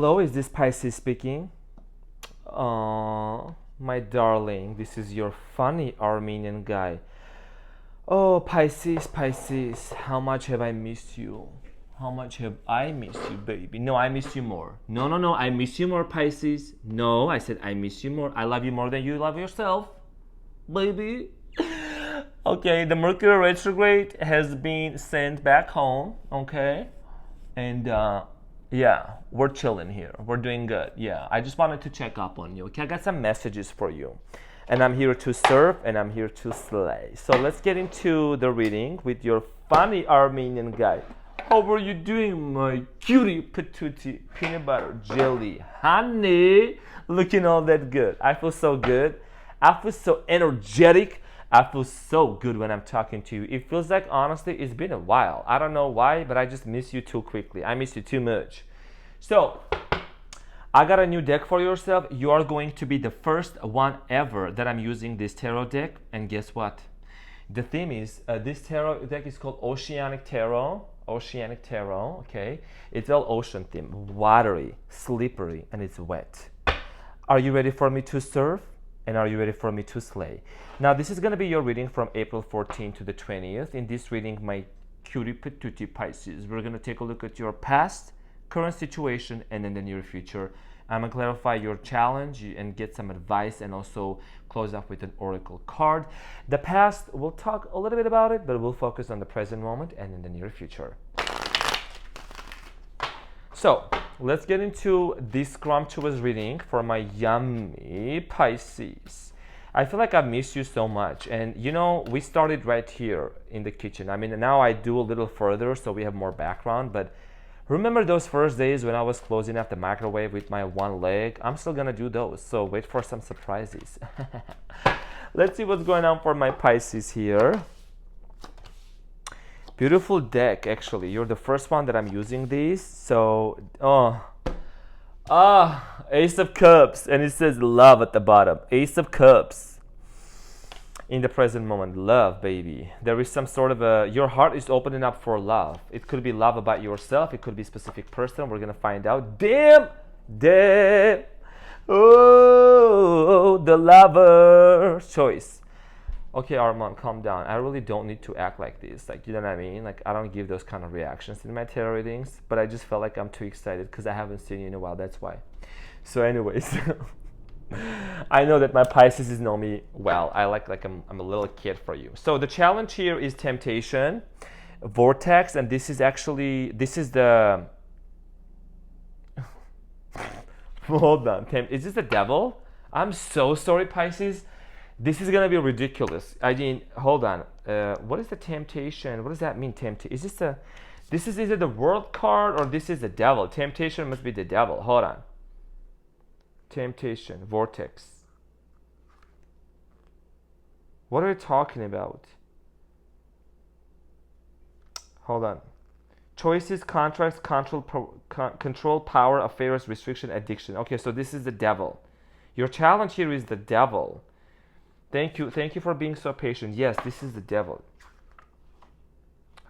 Hello, is this Pisces speaking? My darling, this is your funny Armenian guy. Oh, Pisces, Pisces, how much have I missed you? How much have I missed you, baby? No, I miss you more. No, no, no, I miss you more, Pisces. No, I said I miss you more. I love you more than you love yourself, baby. Okay, the Mercury retrograde has been sent back home, okay? And yeah, we're chilling here. We're doing good. Yeah, I just wanted to check up on you. Okay, I got some messages for you. And I'm here to serve and I'm here to slay. So let's get into the reading with your funny Armenian guy. How are you doing, my cutie patootie peanut butter jelly honey? Looking all that good. I feel so good. I feel so energetic. I feel so good when I'm talking to you. It feels like, honestly, it's been a while. I don't know why, but I just miss you too quickly. I miss you too much. So, I got a new deck for yourself. You are going to be the first one ever that I'm using this tarot deck. And guess what? The theme is, this tarot deck is called Oceanic Tarot. Oceanic Tarot, okay? It's all ocean theme. Watery, slippery, and it's wet. Are you ready for me to serve? And are you ready for me to slay? Now, this is going to be your reading from April 14th to the 20th. In this reading, my cutie patootie Pisces, we're going to take a look at your past, current situation, and in the near future. I'm going to clarify your challenge and get some advice and also close off with an oracle card. The past, we'll talk a little bit about it, but we'll focus on the present moment and in the near future. So, let's get into this scrumptious reading for my yummy Pisces. I feel like I miss you so much. And you know, we started right here in the kitchen. I mean, now I do a little further so we have more background. But remember those first days when I was closing up the microwave with my one leg? I'm still going to do those. So wait for some surprises. Let's see what's going on for my Pisces here. Beautiful deck, actually. You're the first one that I'm using these. So, Ace of Cups. And it says love at the bottom. Ace of Cups. In the present moment. Love, baby. There is some sort of your heart is opening up for love. It could be love about yourself. It could be a specific person. We're going to find out. Damn. Oh, the lover choice. Okay, Armand, calm down. I really don't need to act like this. Like, you know what I mean? Like, I don't give those kind of reactions in my tarot readings, but I just felt like I'm too excited because I haven't seen you in a while. That's why. So anyways, I know that my Pisces know me well. I like I'm a little kid for you. So the challenge here is temptation, vortex, and this is the, hold on, is this the devil? I'm so sorry, Pisces. This is gonna be ridiculous. I mean, hold on. What is the temptation? What does that mean? Is this is either the world card or this is the devil. Temptation must be the devil. Hold on. Temptation, vortex. What are you talking about? Hold on. Choices, contracts, control, power, affairs, restriction, addiction. Okay, so this is the devil. Your challenge here is the devil. Thank you for being so patient. Yes, this is the devil.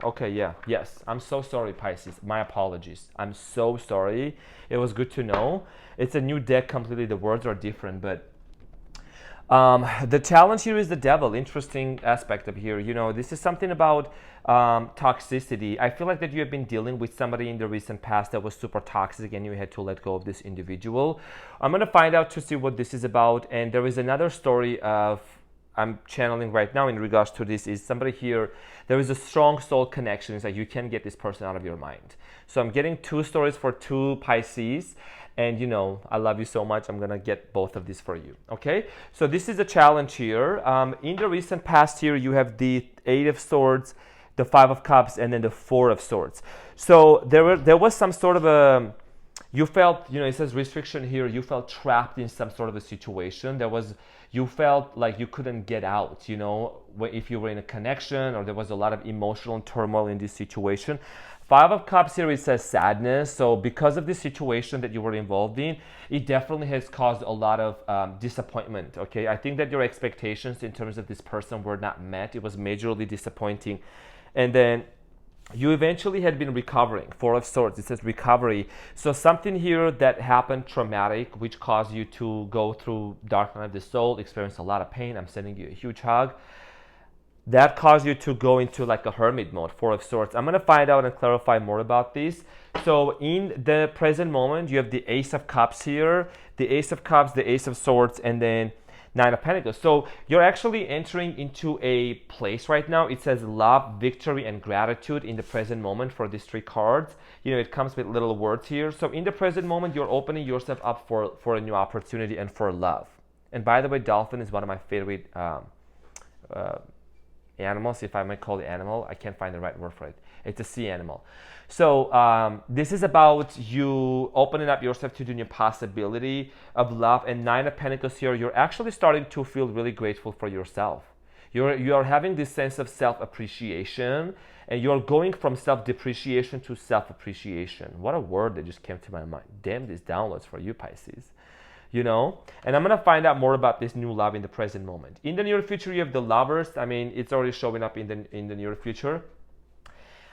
Okay, yeah, yes. I'm so sorry, Pisces. My apologies. I'm so sorry. It was good to know. It's a new deck completely. The words are different, but the challenge here is the devil. Interesting aspect of here. You know, this is something about toxicity. I feel like that you have been dealing with somebody in the recent past that was super toxic and you had to let go of this individual. I'm going to find out to see what this is about. And there is another story of I'm channeling right now in regards to this is somebody here, there is a strong soul connection. It's like you can't get this person out of your mind. So I'm getting two stories for two Pisces. And you know, I love you so much. I'm going to get both of these for you. Okay. So this is a challenge here. In the recent past here, you have the 8 of Swords, the 5 of Cups, and then the 4 of Swords. So there was some sort of you felt, you know, it says restriction here. You felt trapped in some sort of a situation. You felt like you couldn't get out, you know, if you were in a connection or there was a lot of emotional turmoil in this situation. 5 of Cups here, it says sadness. So because of this situation that you were involved in, it definitely has caused a lot of disappointment, okay? I think that your expectations in terms of this person were not met. It was majorly disappointing. And then you eventually had been recovering. Four of Swords, it says recovery. So something here that happened traumatic, which caused you to go through dark night of the soul, experience a lot of pain. I'm sending you a huge hug. That caused you to go into like a hermit mode. Four of Swords. I'm going to find out and clarify more about this. So in the present moment, you have the Ace of Cups here, the Ace of Cups, the Ace of Swords, and then Nine of Pentacles. So you're actually entering into a place right now. It says love, victory, and gratitude in the present moment for these three cards. You know, it comes with little words here. So in the present moment, you're opening yourself up for a new opportunity and for love. And by the way, dolphin is one of my favorite animals, if I might call it animal. I can't find the right word for it. It's a sea animal. So this is about you opening up yourself to the new possibility of love. And Nine of Pentacles here, you're actually starting to feel really grateful for yourself. You're having this sense of self-appreciation, and you're going from self-depreciation to self-appreciation. What a word that just came to my mind. Damn, these downloads for you, Pisces. You know, and I'm going to find out more about this new love in the present moment. In the near future, you have the Lovers. I mean, it's already showing up in the near future.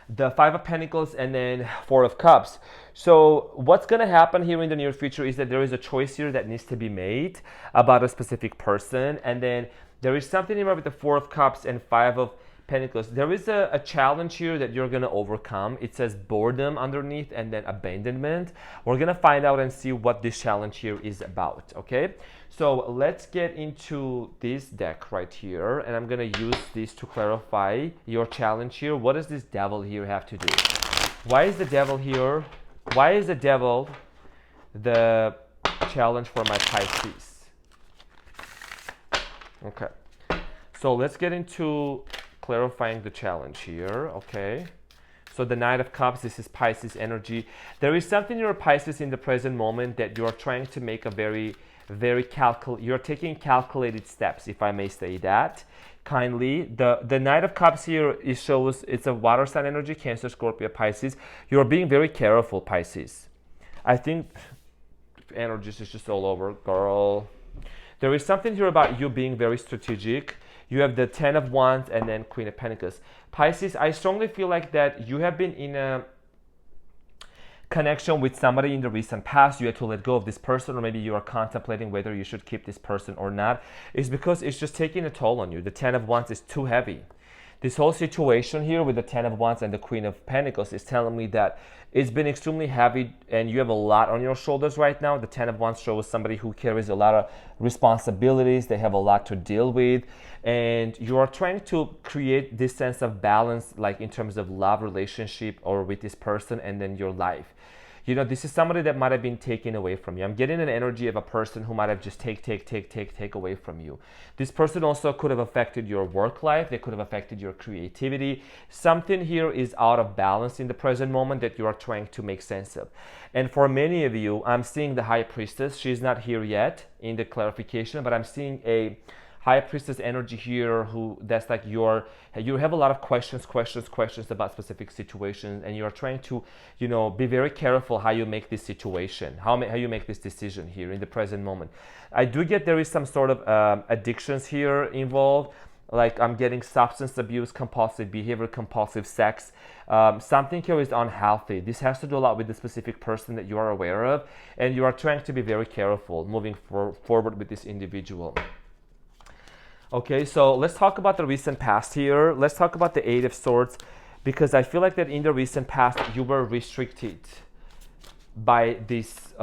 The Five of Pentacles and then Four of Cups. So what's going to happen here in the near future is that there is a choice here that needs to be made about a specific person. And then there is something here with the Four of Cups and Five of Pentacles. There is a challenge here that you're going to overcome. It says boredom underneath and then abandonment. We're going to find out and see what this challenge here is about, okay? So let's get into this deck right here, and I'm going to use this to clarify your challenge here. What does this devil here have to do? Why is the devil here? Why is the devil the challenge for my Pisces? Okay. So let's get into clarifying the challenge here, okay? So the Knight of Cups, this is Pisces energy. There is something in your Pisces in the present moment that you are trying to make a you're taking calculated steps, if I may say that kindly. The Knight of Cups here, it shows it's a water sign energy, Cancer, Scorpio, Pisces. You're being very careful, Pisces. I think energy is just all over, girl. There is something here about you being very strategic. You have the Ten of Wands and then Queen of Pentacles. Pisces, I strongly feel like that you have been in a connection with somebody in the recent past. You had to let go of this person, or maybe you are contemplating whether you should keep this person or not. It's because it's just taking a toll on you. The Ten of Wands is too heavy. This whole situation here with the Ten of Wands and the Queen of Pentacles is telling me that it's been extremely heavy and you have a lot on your shoulders right now. The Ten of Wands shows somebody who carries a lot of responsibilities. They have a lot to deal with. And you are trying to create this sense of balance, like in terms of love, relationship, or with this person and then your life. You know, this is somebody that might have been taken away from you. I'm getting an energy of a person who might have just take away from you. This person also could have affected your work life. They could have affected your creativity. Something here is out of balance in the present moment that you are trying to make sense of. And for many of you, I'm seeing the High Priestess. She's not here yet in the clarification, but I'm seeing a High Priestess energy here, who that's like you have a lot of questions about specific situations, and you're trying to, you know, be very careful how you make this situation, how you make this decision here in the present moment. I do get there is some sort of addictions here involved. Like I'm getting substance abuse, compulsive behavior, compulsive sex. Something here is unhealthy. This has to do a lot with the specific person that you are aware of, and you are trying to be very careful moving forward with this individual. Okay, so let's talk about the recent past here. Let's talk about the Eight of Swords, because I feel like that in the recent past you were restricted by this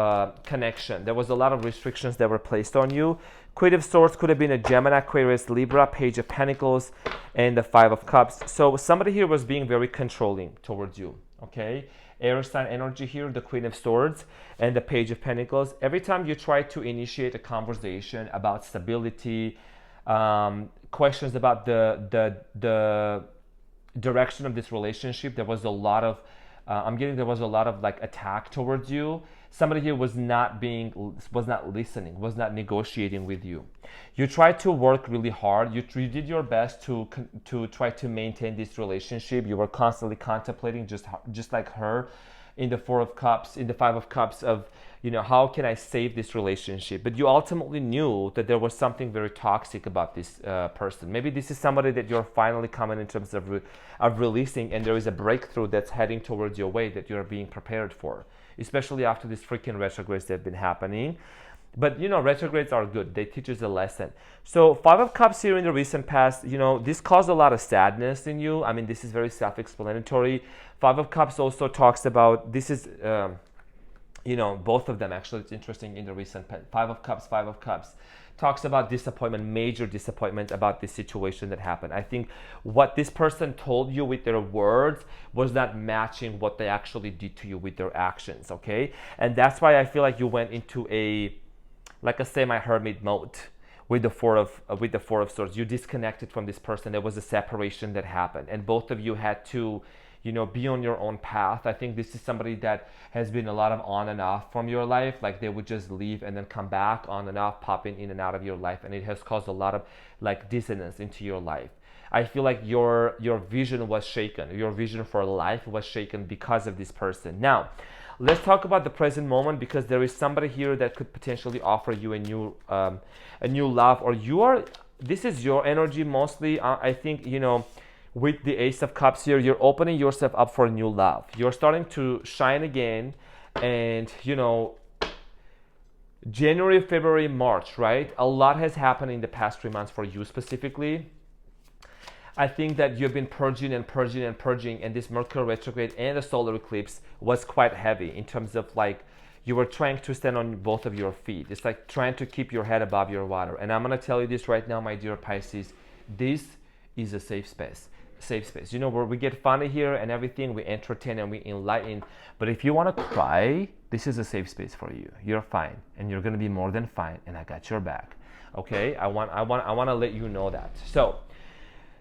connection. There was a lot of restrictions that were placed on you. Queen of Swords could have been a Gemini, Aquarius, Libra, Page of Pentacles, and the Five of Cups. So somebody here was being very controlling towards you, okay? Air sign energy here, the Queen of Swords and the Page of Pentacles. Every time you try to initiate a conversation about stability, questions about the direction of this relationship, there was a lot of there was a lot of like attack towards you. Somebody here was not listening, was not negotiating with you. You tried to work really hard. You did your best to try to maintain this relationship. You were constantly contemplating, just like her, in the Four of Cups, in the Five of Cups, of, how can I save this relationship? But you ultimately knew that there was something very toxic about this person. Maybe this is somebody that you're finally coming in terms of releasing, and there is a breakthrough that's heading towards your way that you're being prepared for, especially after these freaking retrogrades that have been happening. But retrogrades are good. They teach us a lesson. So 5 of Cups here in the recent past, this caused a lot of sadness in you. I mean, this is very self-explanatory. 5 of Cups also talks about, this is, both of them actually, it's interesting in the recent 5 of Cups talks about disappointment, major disappointment about this situation that happened. I think what this person told you with their words was not matching what they actually did to you with their actions, okay? And that's why I feel like you went into a semi-hermit mode with the four of Swords. You disconnected from this person. There was a separation that happened, and both of you had to be on your own path. I think this is somebody that has been a lot of on and off from your life. Like they would just leave and then come back, on and off, popping in and out of your life, and it has caused a lot of dissonance into your life. I feel like your vision was shaken. Your vision for life was shaken because of this person. Now, let's talk about the present moment, because there is somebody here that could potentially offer you a new love, or this is your energy mostly. I think, with the Ace of Cups here, you're opening yourself up for a new love. You're starting to shine again, and January, February, March, right? A lot has happened in the past 3 months for you specifically. I think that you've been purging, and this Mercury retrograde and the solar eclipse was quite heavy in terms of you were trying to stand on both of your feet. It's like trying to keep your head above your water. And I'm going to tell you this right now, my dear Pisces, this is a safe space. Where we get funny here and everything, we entertain and we enlighten. But if you want to cry, this is a safe space for you. You're fine, and you're going to be more than fine, and I got your back. Okay? I want to let you know that. So,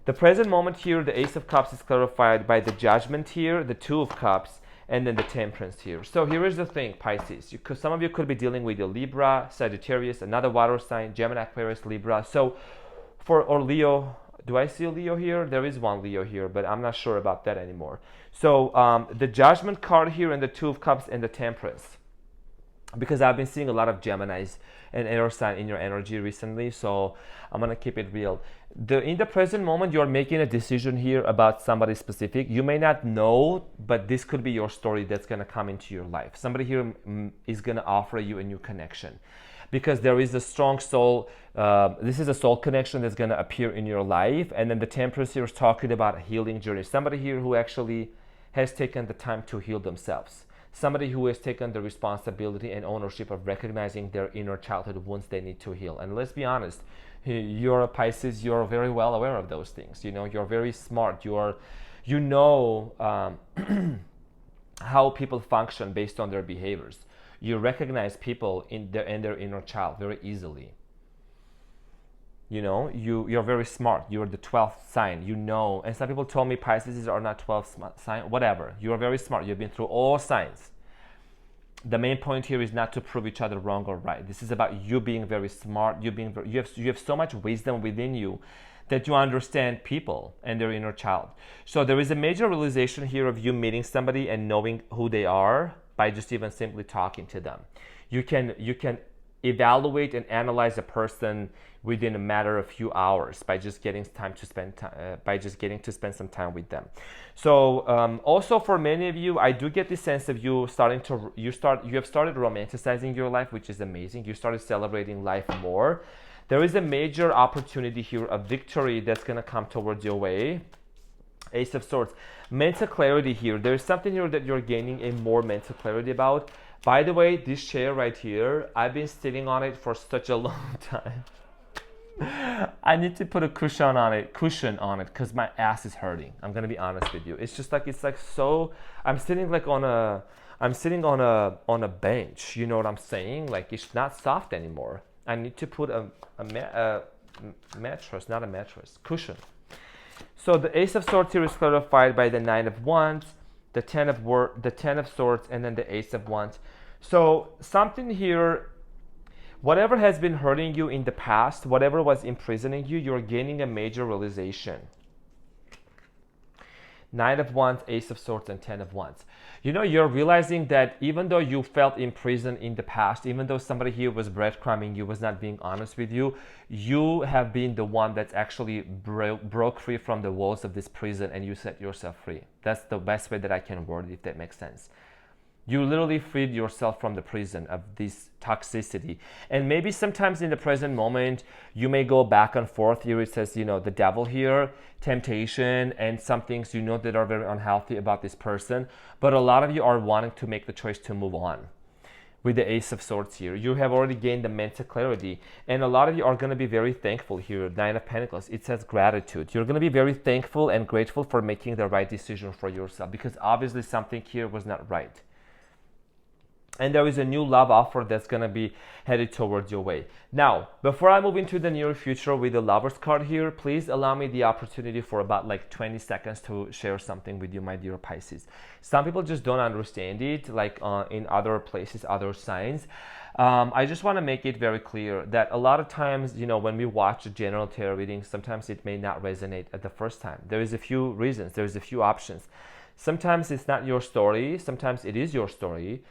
the present moment here, the Ace of Cups is clarified by the Judgment here, the 2 of Cups, and then the Temperance here. So here is the thing, Pisces. Because some of you could be dealing with a Libra, Sagittarius, another water sign, Gemini, Aquarius, Libra. So or Leo. Do I see a Leo here? There is one Leo here, but I'm not sure about that anymore. So the Judgment card here, and the 2 of Cups, and the Temperance. Because I've been seeing a lot of Geminis and air sign in your energy recently, so I'm gonna keep it real. In the present moment, you're making a decision here about somebody specific. You may not know, but this could be your story that's gonna come into your life. Somebody here is gonna offer you a new connection, because there is a strong soul. This is a soul connection that's gonna appear in your life, and then the Temperance here is talking about a healing journey. Somebody here who actually has taken the time to heal themselves. Somebody who has taken the responsibility and ownership of recognizing their inner childhood wounds they need to heal. And let's be honest, you're a Pisces, you're very well aware of those things. You're very smart. You know how people function based on their behaviors. You recognize people in their inner child very easily. You're very smart. You're the 12th sign, and some people told me Pisces are not 12th sign, whatever. You're very smart. You've been through all signs. The main point here is not to prove each other wrong or right. This is about you being very smart. You have so much wisdom within you that you understand people and their inner child. So there is a major realization here of you meeting somebody and knowing who they are by just even simply talking to them. You can evaluate and analyze a person within a matter of few hours by just getting to spend some time with them. So also for many of you, I do get this sense of you have started romanticizing your life, which is amazing. You started celebrating life more. There is a major opportunity here, a victory that's going to come towards your way. Ace of Swords. Mental clarity here. There's something here that you're gaining a more mental clarity about. By the way, this chair right here, I've been sitting on it for such a long time. I need to put a cushion on it because my ass is hurting. I'm gonna be honest with you. It's so. I'm sitting on a bench. You know what I'm saying? It's not soft anymore. I need to put a mattress, not a mattress, cushion. So the Ace of Swords here is clarified by the 9 of Wands, the 10 of Swords, and then the Ace of Wands. So something here, whatever has been hurting you in the past, whatever was imprisoning you, you're gaining a major realization. 9 of Wands, Ace of Swords, and 10 of Wands. You're realizing that even though you felt imprisoned in the past, even though somebody here was breadcrumbing you, was not being honest with you, you have been the one that's actually broke free from the walls of this prison, and you set yourself free. That's the best way that I can word it, if that makes sense. You literally freed yourself from the prison of this toxicity. And maybe sometimes in the present moment, you may go back and forth. Here it says, the devil here, temptation, and some things that are very unhealthy about this person. But a lot of you are wanting to make the choice to move on. With the Ace of Swords here, you have already gained the mental clarity. And a lot of you are going to be very thankful here. Nine of Pentacles, it says gratitude. You're going to be very thankful and grateful for making the right decision for yourself, because obviously something here was not right. And there is a new love offer that's going to be headed towards your way. Now, before I move into the near future with the Lovers card here, please allow me the opportunity for about 20 seconds to share something with you, my dear Pisces. Some people just don't understand it, in other places, other signs. I just want to make it very clear that a lot of times, when we watch a general tarot reading, sometimes it may not resonate at the first time. There is a few reasons, there's a few options. Sometimes it's not your story, sometimes it is your story.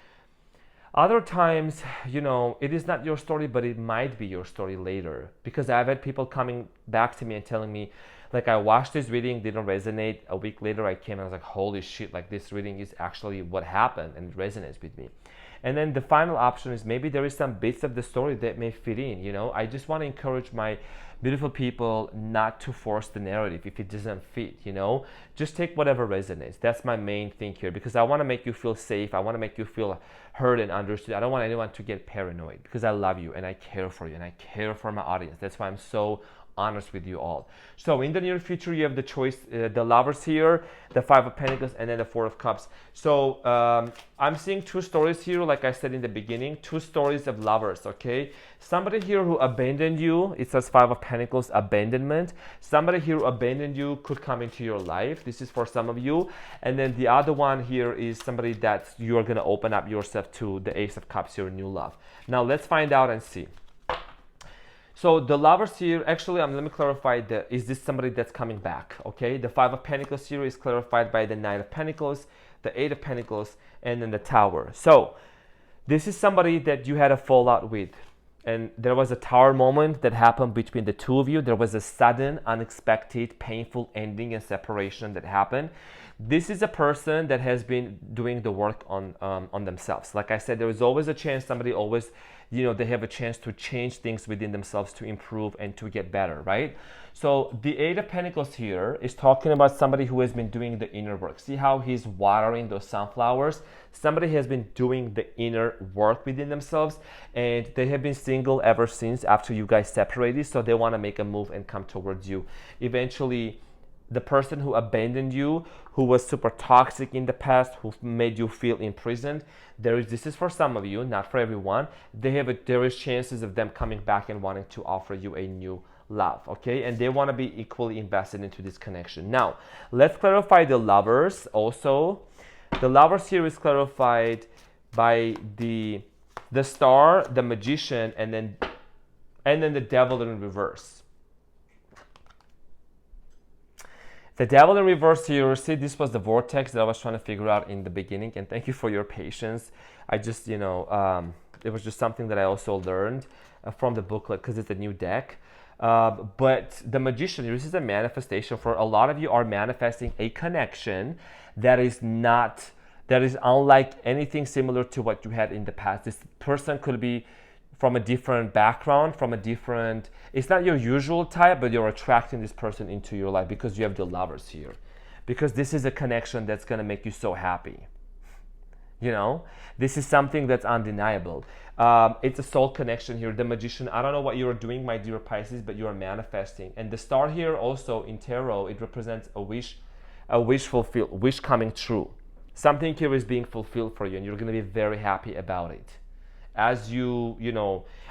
Other times, it is not your story, but it might be your story later. Because I've had people coming back to me and telling me, I watched this reading, didn't resonate. A week later, I came and I was like, holy shit, this reading is actually what happened, and it resonates with me. And then the final option is maybe there is some bits of the story that may fit in. I just want to encourage my beautiful people not to force the narrative if it doesn't fit. Just take whatever resonates. That's my main thing here, because I want to make you feel safe. I want to make you feel heard and understood. I don't want anyone to get paranoid, because I love you and I care for you and I care for my audience. That's why I'm so honest with you all. So in the near future, you have the choice, the Lovers here, the Five of Pentacles, and then the Four of Cups. So I'm seeing two stories here, like I said in the beginning, two stories of lovers, okay? Somebody here who abandoned you, it says Five of Pentacles, abandonment. Somebody here who abandoned you could come into your life. This is for some of you. And then the other one here is somebody that you are going to open up yourself to, the Ace of Cups, your new love. Now let's find out and see. So the Lovers here, actually, let me clarify, is this somebody that's coming back, okay? The Five of Pentacles here is clarified by the Nine of Pentacles, the Eight of Pentacles, and then the Tower. So this is somebody that you had a fallout with. And there was a Tower moment that happened between the two of you. There was a sudden, unexpected, painful ending and separation that happened. This is a person that has been doing the work on themselves. Like I said, there is always a chance, somebody always, they have a chance to change things within themselves to improve and to get better, right? So the Eight of Pentacles here is talking about somebody who has been doing the inner work. See how he's watering those sunflowers? Somebody has been doing the inner work within themselves, and they have been single ever since after you guys separated, so they want to make a move and come towards you. Eventually, the person who abandoned you, who was super toxic in the past, who made you feel imprisoned, this is for some of you, not for everyone. There is chances of them coming back and wanting to offer you a new love, okay? And they want to be equally invested into this connection. Now, let's clarify the Lovers also. The Lovers here is clarified by the Star, the Magician, and then the Devil in reverse. The Devil in reverse here, see, this was the vortex that I was trying to figure out in the beginning, and thank you for your patience. I just, it was just something that I also learned from the booklet, because it's a new deck. But the Magician, this is a manifestation. For a lot of you are manifesting a connection that is unlike anything similar to what you had in the past. This person could be from a different background, it's not your usual type, but you're attracting this person into your life because you have the Lovers here. Because this is a connection that's going to make you so happy. This is something that's undeniable. It's a soul connection here. The Magician, I don't know what you're doing, my dear Pisces, but you are manifesting. And the Star here also in tarot, it represents a wish coming true. Something here is being fulfilled for you, and you're going to be very happy about it. As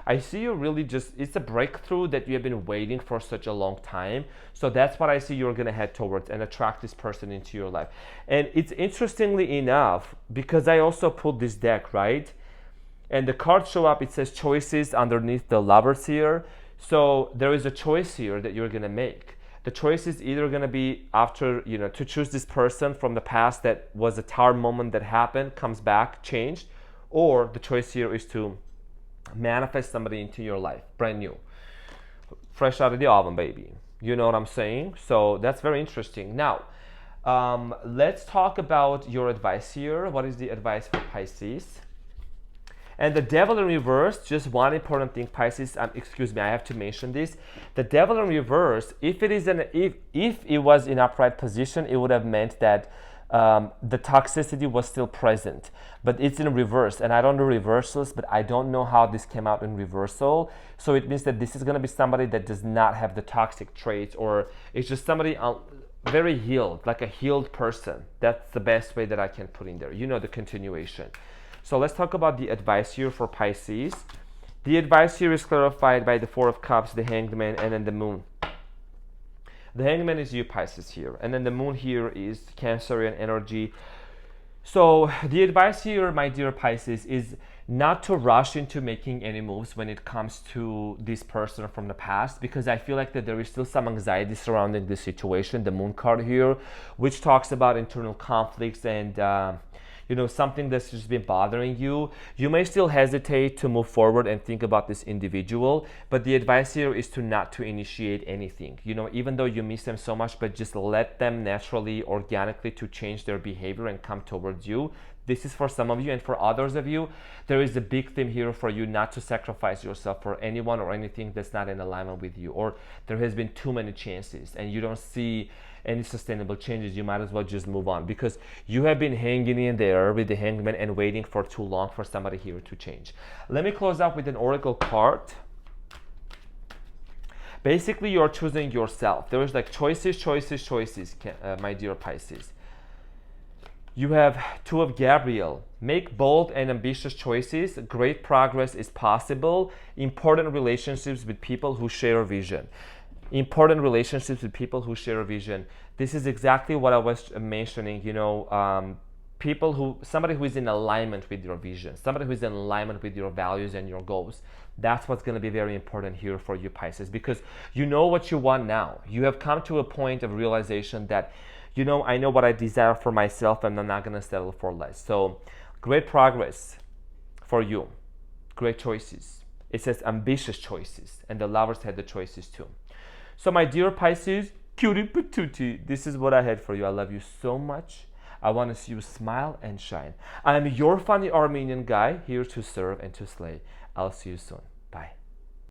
I see you really it's a breakthrough that you have been waiting for such a long time. So that's what I see you're going to head towards and attract this person into your life. And it's interestingly enough, because I also pulled this deck, right? And the cards show up, it says choices underneath the Lovers here. So there is a choice here that you're going to make. The choice is either going to be after, to choose this person from the past that was a tower moment that happened, comes back, changed, or the choice here is to manifest somebody into your life, brand new, fresh out of the oven, baby. You know what I'm saying? So that's very interesting. Now, let's talk about your advice here. What is the advice for Pisces? And the devil in reverse, just one important thing, Pisces, excuse me, I have to mention this. The devil in reverse, if it was in upright position, it would have meant that the toxicity was still present, but it's in reverse, and I don't do reversals, but I don't know how this came out in reversal. So it means that this is going to be somebody that does not have the toxic traits, or it's just somebody very healed, like a healed person. That's the best way that I can put in there, the continuation. So let's talk about the advice here for Pisces. The advice here is clarified by the Four of Cups, the Hanged Man, and then the Moon. The Hanged Man is you, Pisces, here. And then the Moon here is Cancerian energy. So the advice here, my dear Pisces, is not to rush into making any moves when it comes to this person from the past, because I feel like that there is still some anxiety surrounding this situation. The Moon card here, which talks about internal conflicts and something that's just been bothering you. You may still hesitate to move forward and think about this individual, but the advice here is not to initiate anything. Even though you miss them so much, but just let them naturally, organically to change their behavior and come towards you. This is for some of you, and for others of you, there is a big theme here for you not to sacrifice yourself for anyone or anything that's not in alignment with you, or there has been too many chances and you don't see any sustainable changes. You might as well just move on, because you have been hanging in there with the Hanged Man and waiting for too long for somebody here to change. Let me close out with an oracle card. Basically, you're choosing yourself. There is like choices, my dear Pisces. You have Two of Gabriel. Make bold and ambitious choices. Great progress is possible. Important relationships with people who share a vision. Important relationships with people who share a vision. This is exactly what I was mentioning, somebody who is in alignment with your vision, somebody who is in alignment with your values and your goals. That's what's going to be very important here for you, Pisces, because you know what you want now. You have come to a point of realization that, I know what I desire for myself and I'm not going to settle for less. So great progress for you. Great choices. It says ambitious choices, and the Lovers had the choices too. So my dear Pisces, cutie patootie, this is what I had for you. I love you so much. I want to see you smile and shine. I am your funny Armenian guy, here to serve and to slay. I'll see you soon. Bye.